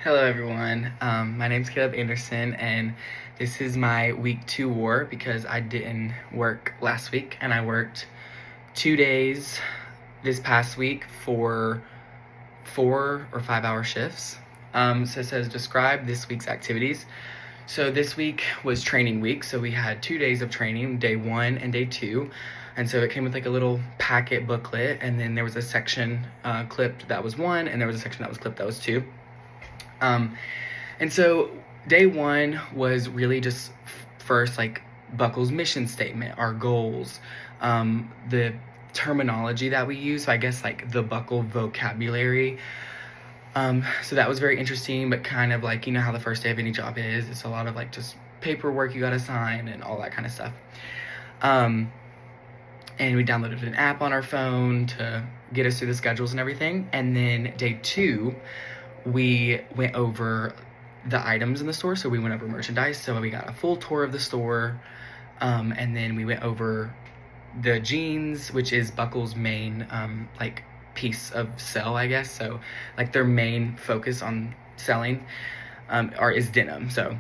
Hello everyone, my name's Caleb Anderson and this is my week 2 war because I didn't work last week and I worked 2 days this past week for 4 or 5 hour shifts. So it says describe this week's activities. So this week was training week, so we had 2 days of training, day 1 and day 2. And so it came with like a little packet booklet, and then there was a section clipped that was 1, and there was a section that was clipped that was 2. And so day 1 was really just first like Buckle's mission statement, our goals, the terminology that we use. So I guess like the Buckle vocabulary. So that was very interesting, but kind of like, you know how the first day of any job is. It's a lot of like just paperwork you gotta sign and all that kind of stuff. And we downloaded an app on our phone to get us through the schedules and everything. And then day 2, we went over the items in the store. So we went over merchandise. So we got a full tour of the store. And then we went over the jeans, which is Buckle's main, like piece of sell, I guess. So like their main focus on selling, is denim. So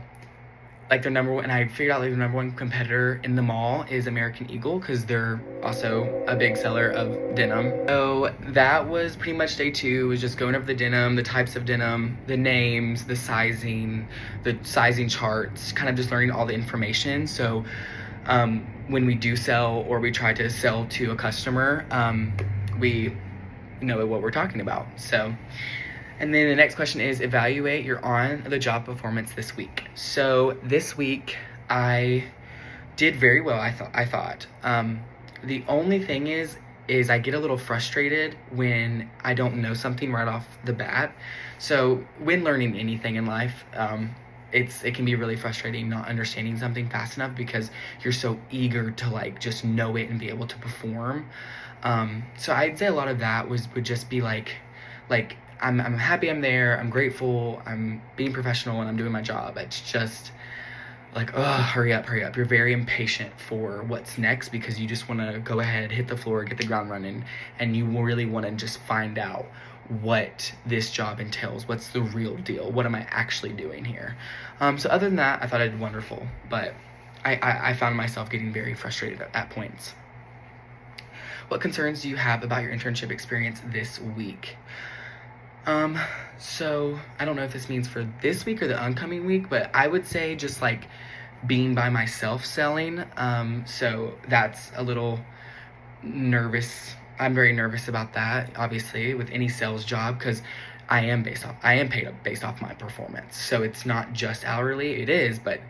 like their number one, and I figured out like the number one competitor in the mall is American Eagle because they're also a big seller of denim. So that was pretty much day 2, was just going over the denim, the types of denim, the names, the sizing charts, kind of just learning all the information. So when we do sell or we try to sell to a customer, we know what we're talking about. So, and then the next question is evaluate your on-the-job performance this week. So this week I did very well. I thought. The only thing is I get a little frustrated when I don't know something right off the bat. So when learning anything in life, it can be really frustrating not understanding something fast enough because you're so eager to like just know it and be able to perform. So I'd say a lot of that would just be like I'm happy I'm there, I'm grateful, I'm being professional and I'm doing my job. It's just like, oh, hurry up. You're very impatient for what's next because you just want to go ahead, hit the floor, get the ground running, and you really want to just find out what this job entails. What's the real deal? What am I actually doing here? So other than that, I thought I did wonderful, but I found myself getting very frustrated at points. What concerns do you have about your internship experience this week? So I don't know if this means for this week or the oncoming week, but I would say just like being by myself selling. So that's a little nervous. I'm very nervous about that, obviously, with any sales job, because I am paid based off my performance. So it's not just hourly, it is, but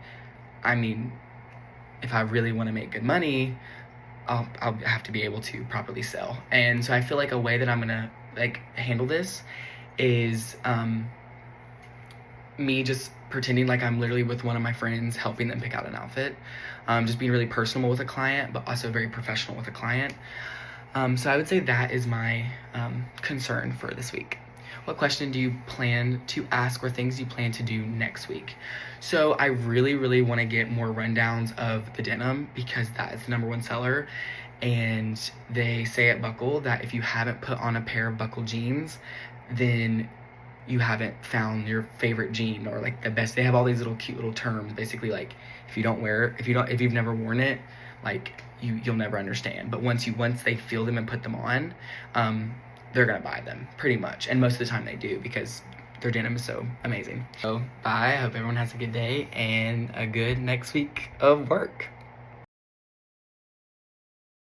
I mean, if I really want to make good money, I'll have to be able to properly sell. And so I feel like a way that I'm gonna like handle this is me just pretending like I'm literally with one of my friends helping them pick out an outfit, just being really personal with a client but also very professional with a client. So I would say that is my concern for this week. What question do you plan to ask or things you plan to do next week? So I really want to get more rundowns of the denim because that is the number one seller. And they say at Buckle that if you haven't put on a pair of Buckle jeans, then you haven't found your favorite jean or like the best. They have all these little cute little terms. Basically, like if you've never worn it, like you'll never understand. But once they feel them and put them on, they're gonna buy them pretty much. And most of the time they do because their denim is so amazing. So bye. I hope everyone has a good day and a good next week of work.